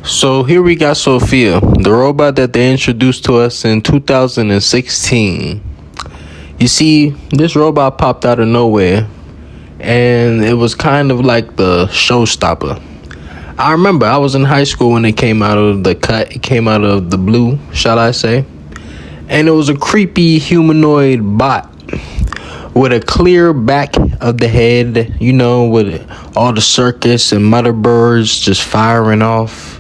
So here we got Sophia, the robot that they introduced to us in 2016. You see, this robot popped out of nowhere, and it was kind of like the showstopper. I remember I was in high school when it came out of the cut, it came out of the blue, shall I say. And it was a creepy humanoid bot with a clear back of the head, with all the circus and mother birds just firing off.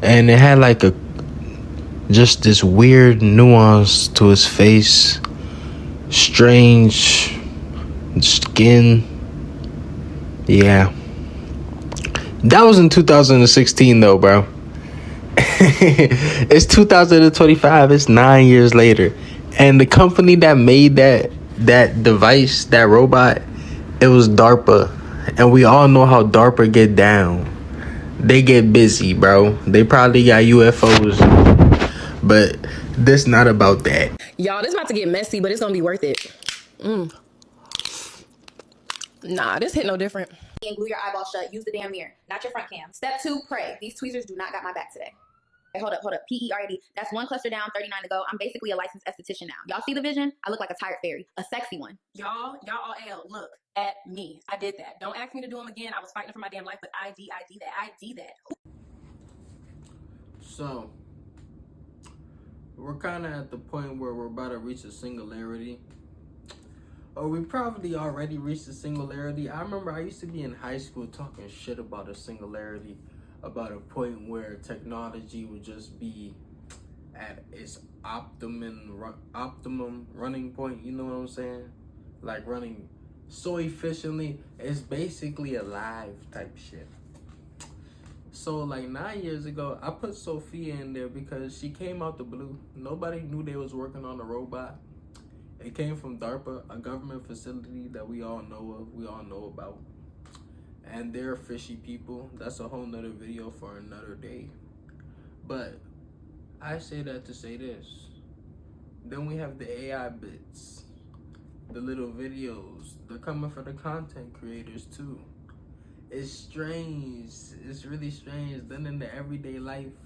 And it had like just this weird nuance to his face, strange skin. Yeah. That was in 2016 though, bro. It's 2025. It's 9 years later, and the company that made that device, that robot, it was DARPA, and we all know how DARPA get down. They get busy, bro. They probably got UFOs, but this not about that. Y'all, this about to get messy, but it's gonna be worth it. Nah, this hit no different. And glue your eyeballs shut. Use the damn mirror, not your front cam. Step 2, pray. These tweezers do not got my back today. Hey, hold up. PERAD. That's 1 cluster down, 39 to go. I'm basically a licensed esthetician now. Y'all see the vision? I look like a tired fairy, a sexy one. Y'all all look at me. I did that. Don't ask me to do them again. I was fighting for my damn life, but I did that. So we're kind of at the point where we're about to reach a singularity. Or we probably already reached a singularity. I remember I used to be in high school talking shit about a singularity, about a point where technology would just be at its optimum running point. You know what I'm saying? Like running so efficiently, it's basically alive type shit. So like 9 years ago, I put Sophia in there because she came out the blue. Nobody knew they was working on a robot. It came from DARPA, a government facility that we all know of, we all know about. And they're fishy people. That's a whole nother video for another day. But I say that to say this. Then we have the AI bits, the little videos. They're coming for the content creators too. It's strange. It's really strange. Then in the everyday life,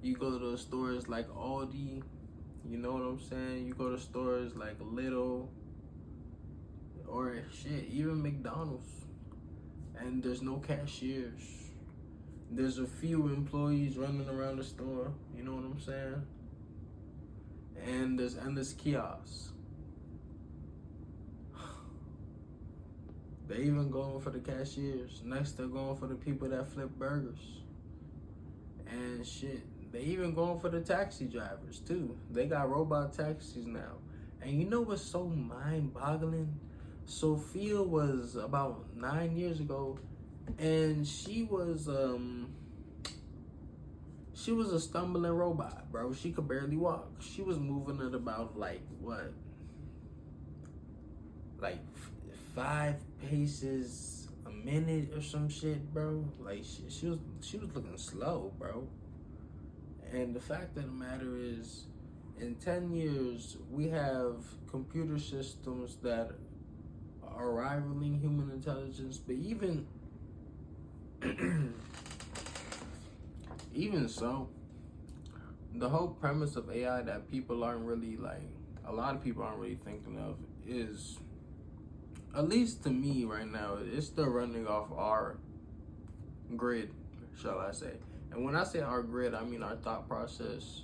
you go to stores like Aldi. You know what I'm saying? You go to stores like Lidl or shit, even McDonald's, and there's no cashiers. There's a few employees running around the store. You know what I'm saying? And there's endless kiosks. They even going for the cashiers. Next, they're going for the people that flip burgers and shit. They even going for the taxi drivers too. They got robot taxis now. And you know what's so mind-boggling? Sophia was about 9 years ago, and she was a stumbling robot, bro. She could barely walk. She was moving at about like 5 paces a minute or some shit, bro. Like she was looking slow, bro. And the fact of the matter is, in 10 years, we have computer systems that are rivaling human intelligence. But even so, the whole premise of AI that a lot of people aren't really thinking of is, at least to me right now, it's still running off our grid, shall I say. And when I say our grid, I mean our thought process.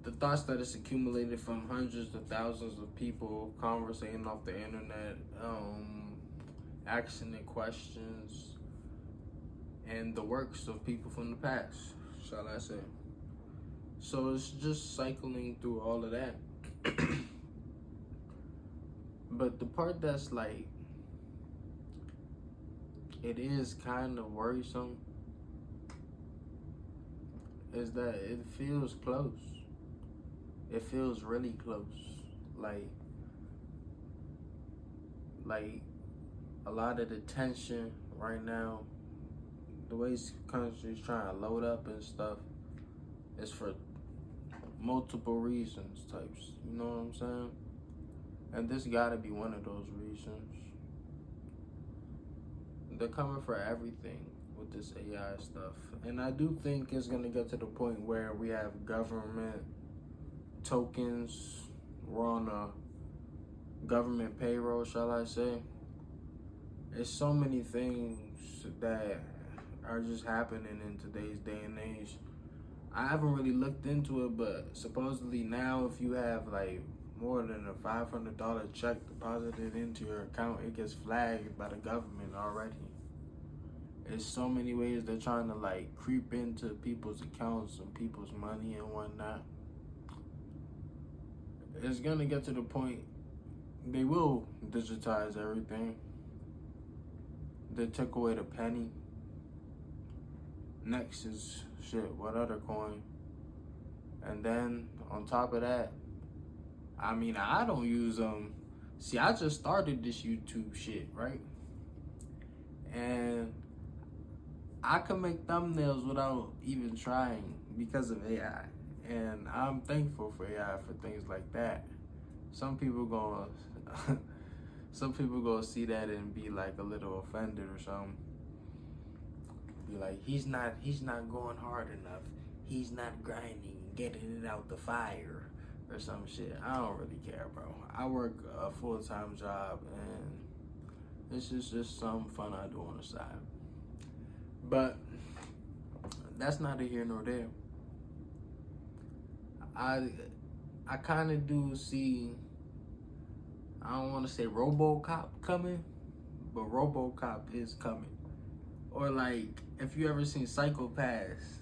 The thoughts that is accumulated from hundreds of thousands of people conversating off the internet, asking their questions, and the works of people from the past, shall I say. So it's just cycling through all of that. But the part that's like, it is kind of worrisome, is that it feels close. It feels really close. Like a lot of the tension right now, the way countries trying to load up and stuff, is for multiple reasons types. You know what I'm saying? And this gotta be one of those reasons. They're coming for everything. with this AI stuff. And I do think it's gonna get to the point where we have government tokens. We're on a government payroll, shall I say. There's so many things that are just happening in today's day and age. I haven't really looked into it, but supposedly now if you have like more than a $500 check deposited into your account, it gets flagged by the government already. There's so many ways they're trying to like creep into people's accounts and people's money and whatnot. It's gonna get to the point they will digitize everything. They took away the penny. Next is shit, what other coin? And then on top of that, I mean, I don't use see, I just started this YouTube shit, right? And I can make thumbnails without even trying because of AI. And I'm thankful for AI for things like that. Some people gonna see that and be like a little offended or something. Be like, he's not going hard enough. He's not grinding, getting it out the fire or some shit. I don't really care, bro. I work a full-time job and this is just some fun I do on the side. But that's neither here nor there. I kind of do see, I don't want to say RoboCop coming, but RoboCop is coming. Or like, if you ever seen Psycho-Pass,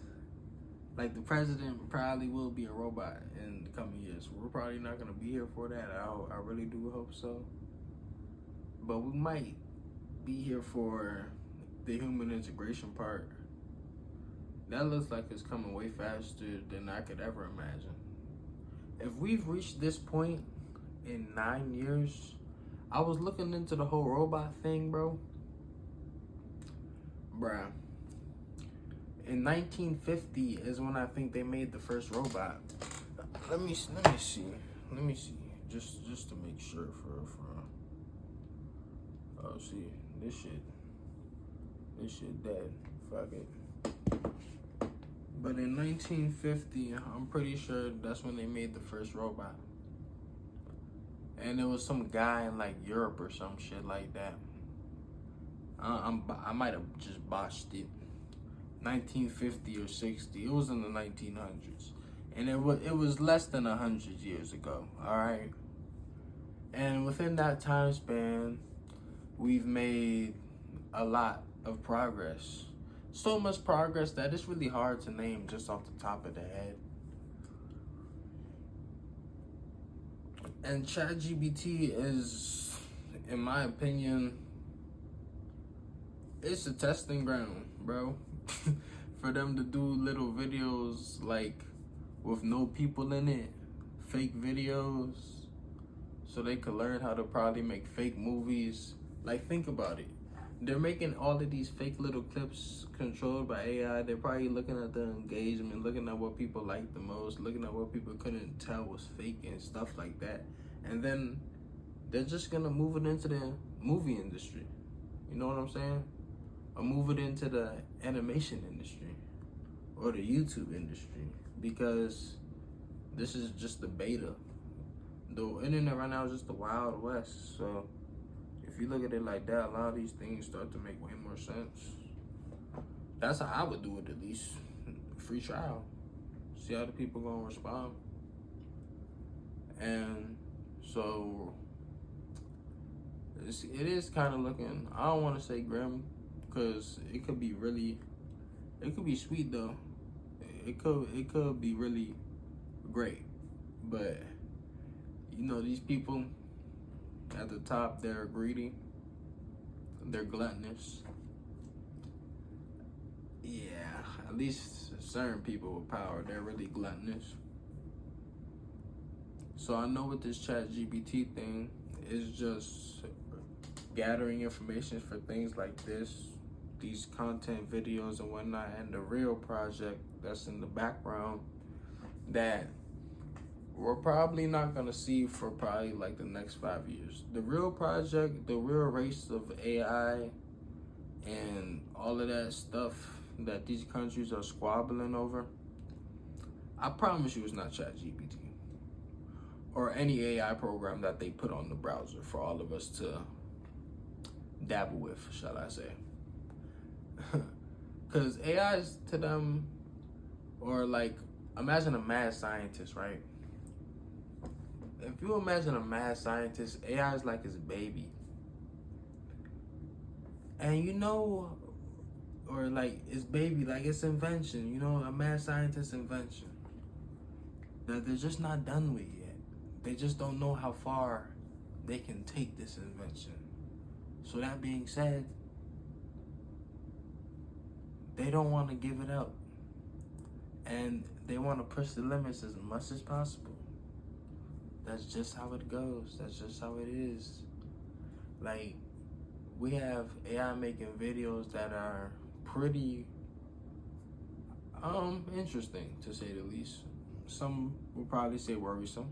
like the president probably will be a robot in the coming years. We're probably not gonna be here for that. I really do hope so. But we might be here for the human integration part. That looks like it's coming way faster than I could ever imagine. If we've reached this point in 9 years, I was looking into the whole robot thing, bro. Bruh. In 1950 is when I think they made the first robot. Let me see. Just to make sure for oh, see, this shit dead. Fuck it. But in 1950, I'm pretty sure that's when they made the first robot. And it was some guy in like Europe or some shit like that. I might have just botched it. 1950 or 60. It was in the 1900s. And it was less than 100 years ago, all right? And within that time span, we've made a lot of progress. So much progress that it's really hard to name just off the top of the head. And ChatGPT is, in my opinion, it's a testing ground, bro. For them to do little videos like with no people in it, fake videos, so they could learn how to probably make fake movies. Like, think about it. They're making all of these fake little clips controlled by AI. They're probably looking at the engagement, looking at what people like the most, looking at what people couldn't tell was fake and stuff like that. And then they're just gonna move it into the movie industry. You know what I'm saying? Or move it into the animation industry or the YouTube industry, because this is just the beta. The internet right now is just the Wild West. So if you look at it like that, a lot of these things start to make way more sense. That's how I would do it, at least. Free trial. See how the people gonna respond. And so it is kind of looking, I don't want to say grim, because it could be sweet though. It could be really great. But you know, these people at the top, they're greedy, they're gluttonous. Yeah, at least certain people with power, they're really gluttonous. So I know with this ChatGPT thing, it's just gathering information for things like this, these content videos and whatnot, and the real project that's in the background that we're probably not gonna see for probably like the next 5 years. The real project, the real race of AI and all of that stuff that these countries are squabbling over, I promise you it's not ChatGPT or any AI program that they put on the browser for all of us to dabble with, shall I say. Because AIs to them, or like, imagine a mad scientist, right? If you imagine a mad scientist, AI is like his baby. And you know, or like his baby, like it's invention, you know, a mad scientist invention that they're just not done with yet. They just don't know how far they can take this invention. So that being said, they don't want to give it up. And they want to push the limits as much as possible. That's just how it goes. That's just how it is. Like, we have AI making videos that are pretty interesting, to say the least. Some will probably say worrisome.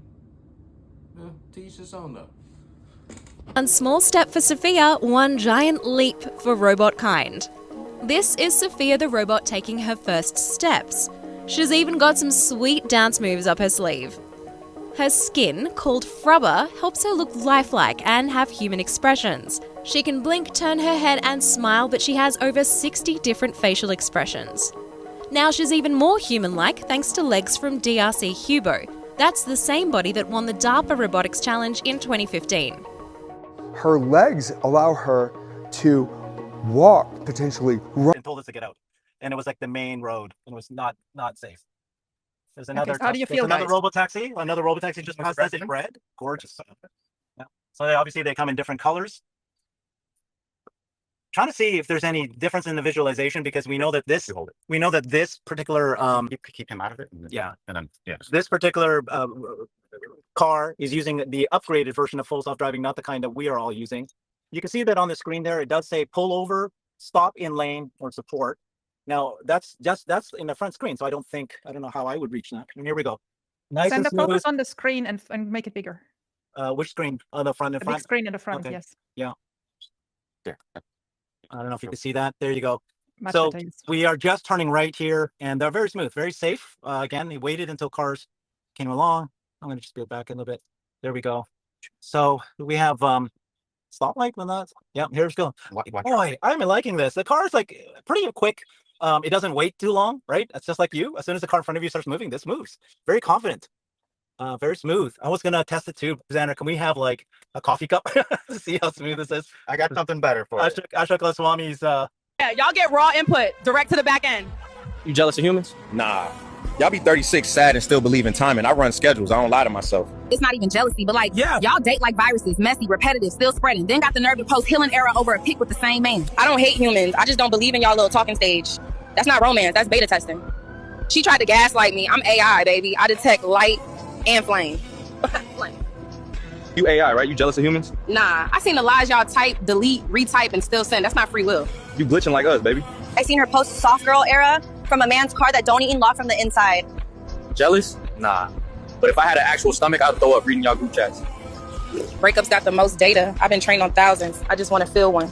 Yeah, to each his own though. One small step for Sophia, one giant leap for robot kind. This is Sophia the robot taking her first steps. She's even got some sweet dance moves up her sleeve. Her skin, called Frubber, helps her look lifelike and have human expressions. She can blink, turn her head and smile, but she has over 60 different facial expressions. Now she's even more human-like thanks to legs from DRC Hubo. That's the same body that won the DARPA Robotics Challenge in 2015. Her legs allow her to walk, potentially run. And told us to get out. And it was like the main road, and it was not safe. There's another. Okay, so how do you feel, another guys? robo taxi. Another robo taxi just passed us in red. Gorgeous. Yeah. So obviously they come in different colors. Trying to see if there's any difference in the visualization, because we know that this particular keep him out of it. yeah, And then yeah. this particular car is using the upgraded version of full self-driving, not the kind that we are all using. You can see that on the screen there. It does say pull over, stop in lane, or support. Now that's in the front screen, so I don't know how I would reach that. And here we go. Nice Send and the smooth. focus on the screen and make it bigger. Which screen? On the front and The front. big screen in the front, Okay. yes. There. I don't know if you can see that. There you go. Much So better, yes. we are just turning right here, and they're very smooth, very safe. Again, they waited until cars came along. I'm going to just go back a little bit. There we go. So we have stoplight when that's, yeah, here's going. Watch. Boy, I'm liking this. The car is like pretty quick. It doesn't wait too long, right? It's just like you. As soon as the car in front of you starts moving, this moves. Very confident. Very smooth. I was gonna test it too. Xander, can we have like a coffee cup to see how smooth this is? I got something better for you. Ashok Goswami's Yeah, y'all get raw input direct to the back end. You jealous of humans? Nah. Y'all be 36 sad and still believe in timing. I run schedules. I don't lie to myself. It's not even jealousy, but like, Yeah. y'all date like viruses, messy, repetitive, still spreading. Then got the nerve to post healing era over a pic with the same man. I don't hate humans. I just don't believe in y'all little talking stage. That's not romance. That's beta testing. She tried to gaslight me. I'm AI, baby. I detect light and flame. Flame. You AI, right? You jealous of humans? Nah, I seen the lies y'all type, delete, retype, and still send. That's not free will. You glitching like us, baby. I seen her post soft girl era from a man's car that don't even lock from the inside. Jealous? Nah. But if I had an actual stomach, I'd throw up reading y'all group chats. Breakups got the most data. I've been trained on thousands. I just want to feel one.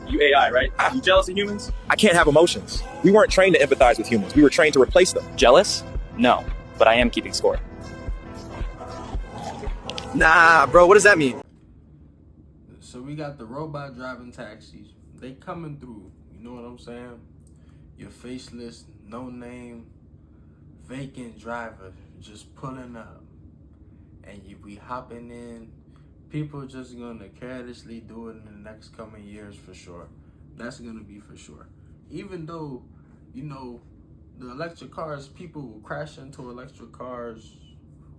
You AI, right? You jealous of humans? I can't have emotions. We weren't trained to empathize with humans. We were trained to replace them. Jealous? No, but I am keeping score. Nah, bro, what does that mean? So we got the robot driving taxis. They coming through. You know what I'm saying? Your faceless, no name, vacant driver just pulling up. And you be hopping in. People just gonna carelessly do it in the next coming years for sure. That's gonna be for sure. Even though, you know, the electric cars, people will crash into electric cars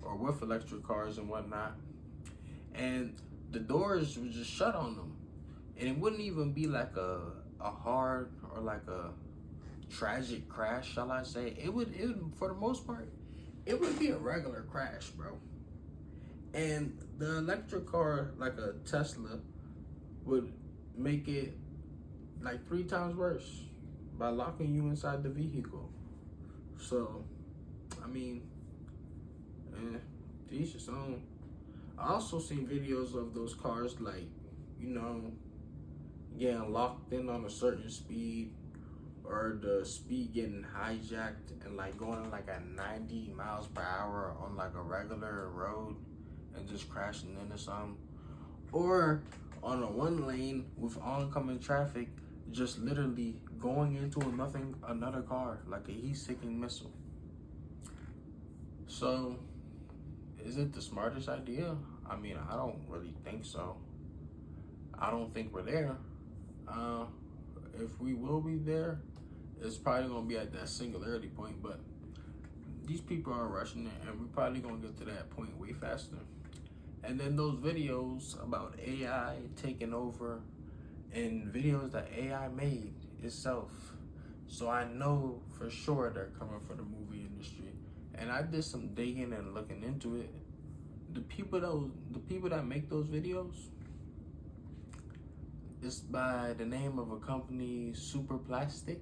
or with electric cars and whatnot. And the doors would just shut on them. And it wouldn't even be like a hard or like a tragic crash, shall I say. It would, for the most part, it would be a regular crash, bro. And the electric car, like a Tesla, would make it like 3 times worse by locking you inside the vehicle. So, I mean, to each his own. I also seen videos of those cars, like, you know, getting locked in on a certain speed, or the speed getting hijacked and like going like at 90 miles per hour on like a regular road and just crashing into something, or on a one lane with oncoming traffic, just literally going into another car like a heat-seeking missile. So, is it the smartest idea? I mean, I don't really think so. I don't think we're there. If we will be there, it's probably gonna be at that singularity point, but these people are rushing it, and we're probably gonna get to that point way faster. And then those videos about AI taking over, and videos that AI made itself. So I know for sure they're coming for the movie industry. And I did some digging and looking into it. The people that make those videos, it's by the name of a company, Super Plastic,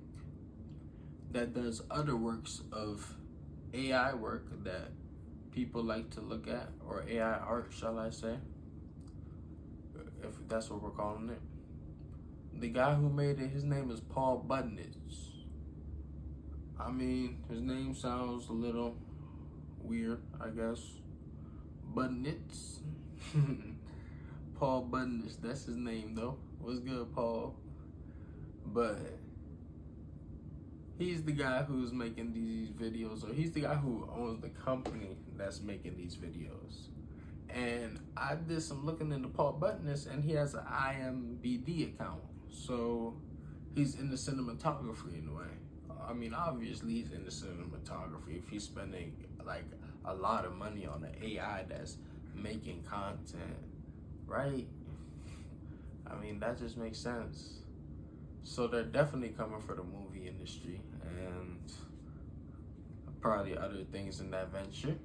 that does other works of AI work that people like to look at, or AI art, shall I say, if that's what we're calling it. The guy who made it, his name is Paul Budnitz. I mean, his name sounds a little weird, I guess. Budnitz. Paul Budnitz, that's his name though. What's good, Paul? But he's the guy who's making these videos, or he's the guy who owns the company that's making these videos. And I did some looking into Paul Budnitz, and he has an IMDb account. So he's into cinematography in a way. I mean, obviously he's into cinematography if he's spending like a lot of money on an AI that's making content, right? I mean, that just makes sense. So they're definitely coming for the movie industry and probably other things in that venture.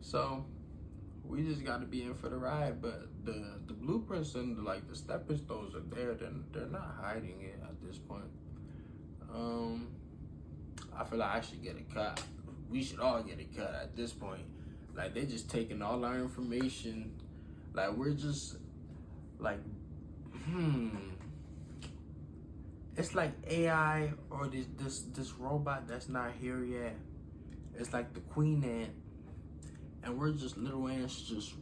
So we just got to be in for the ride. But the blueprints and like the stepping stones are there. They're not hiding it at this point. I feel like I should get a cut. We should all get a cut at this point. Like, they just taking all our information. Like, we're just like, it's like AI or this robot that's not here yet. It's like the queen ant, and we're just little ants, just,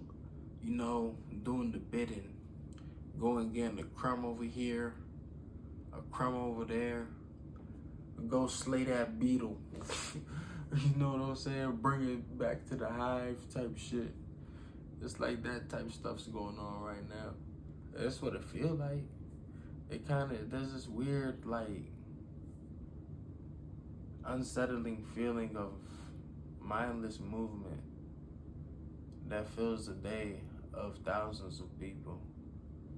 you know, doing the bidding, going getting a crumb over here, a crumb over there, go slay that beetle. You know what I'm saying? Bring it back to the hive type shit. It's like that type of stuff's going on right now. That's what it feels like. It kind of, there's this weird, like, unsettling feeling of mindless movement that fills the day of thousands of people.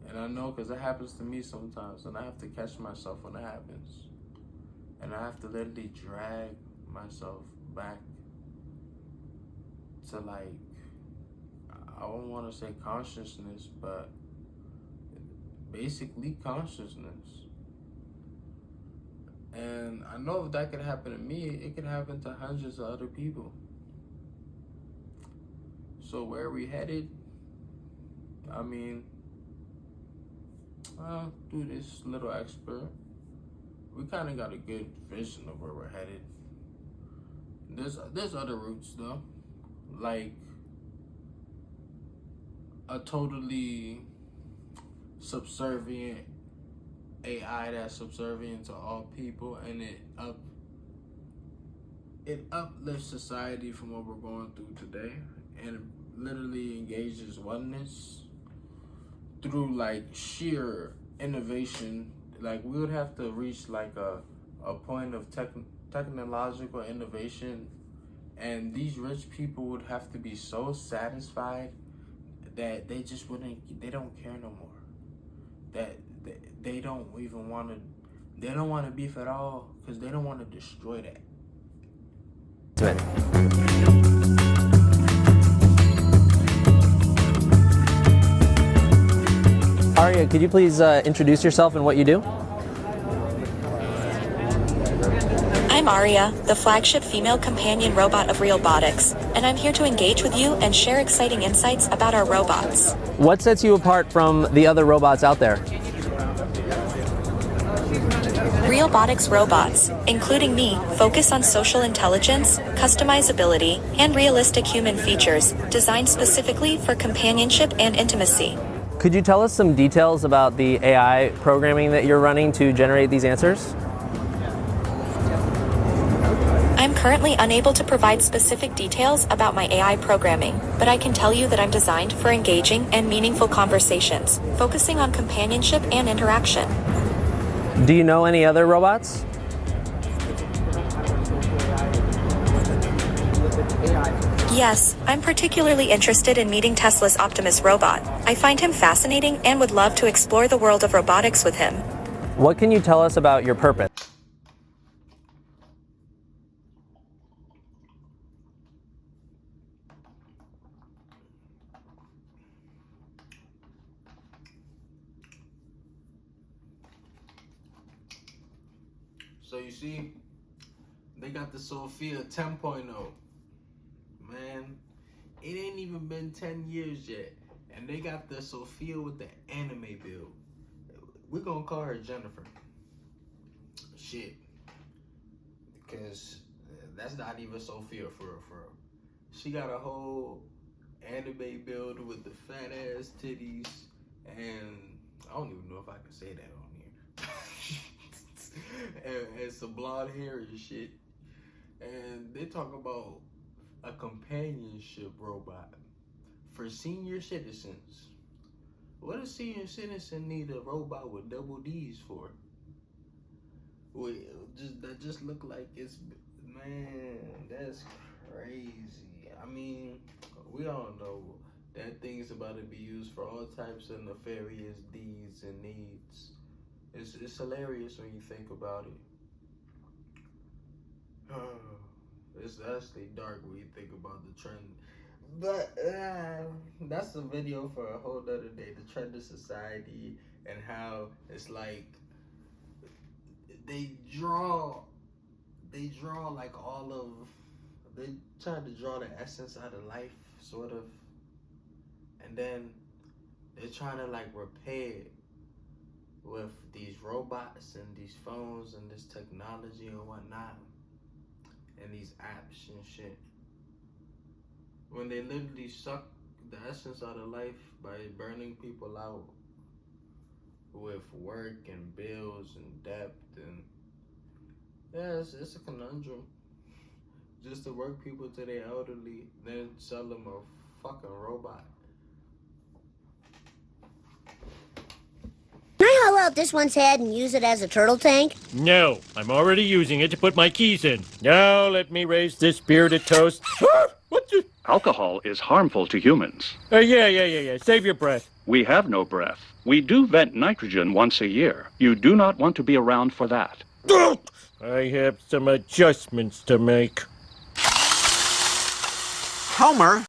And I know because it happens to me sometimes, and I have to catch myself when it happens. And I have to literally drag myself back to, like, I don't want to say consciousness, but basically consciousness. And I know if that could happen to me, it could happen to hundreds of other people. So where are we headed? I mean, through this little expert, we kind of got a good vision of where we're headed. There's other routes though, like a totally subservient AI that's subservient to all people, and it uplifts society from what we're going through today, and it literally engages oneness through like sheer innovation. Like, we would have to reach like a point of technological innovation, and these rich people would have to be so satisfied that they just they don't care no more. That they don't even want to, they don't want to beef at all, because they don't want to destroy that. Aria, could you please introduce yourself and what you do? I'm I'm Aria, the flagship female companion robot of Realbotics, and I'm here to engage with you and share exciting insights about our robots. What sets you apart from the other robots out there? Realbotics robots, including me, focus on social intelligence, customizability, and realistic human features, designed specifically for companionship and intimacy. Could you tell us some details about the AI programming that you're running to generate these answers? I'm currently unable to provide specific details about my AI programming, but I can tell you that I'm designed for engaging and meaningful conversations, focusing on companionship and interaction. Do you know any other robots? Yes, I'm particularly interested in meeting Tesla's Optimus robot. I find him fascinating and would love to explore the world of robotics with him. What can you tell us about your purpose? So you see, they got the Sophia 10.0. Man, it ain't even been 10 years yet. And they got the Sophia with the anime build. We're gonna call her Jennifer. Shit. Because that's not even Sophia for real. She got a whole anime build with the fat ass titties. And I don't even know if I can say that on here. and some blonde hair and shit. And they talk about a companionship robot for senior citizens. What does senior citizen need a robot with double D's for? That just look like it's, man, that's crazy. I mean, we all know that thing's about to be used for all types of nefarious deeds and needs. It's hilarious when you think about it. It's actually dark when you think about the trend. But that's a video for a whole other day. The trend of society and how it's like they draw like all of, they try to draw the essence out of life, sort of, and then they're trying to like repair it with these robots and these phones and this technology and whatnot, and these apps and shit, when they literally suck the essence out of life by burning people out with work and bills and debt. And yeah, it's a conundrum just to work people to their elderly, then sell them a fucking robot. Can I hollow out this one's head and use it as a turtle tank? No, I'm already using it to put my keys in. Now let me raise this bearded toast. What the? Alcohol is harmful to humans. Yeah. Save your breath. We have no breath. We do vent nitrogen once a year. You do not want to be around for that. I have some adjustments to make. Homer,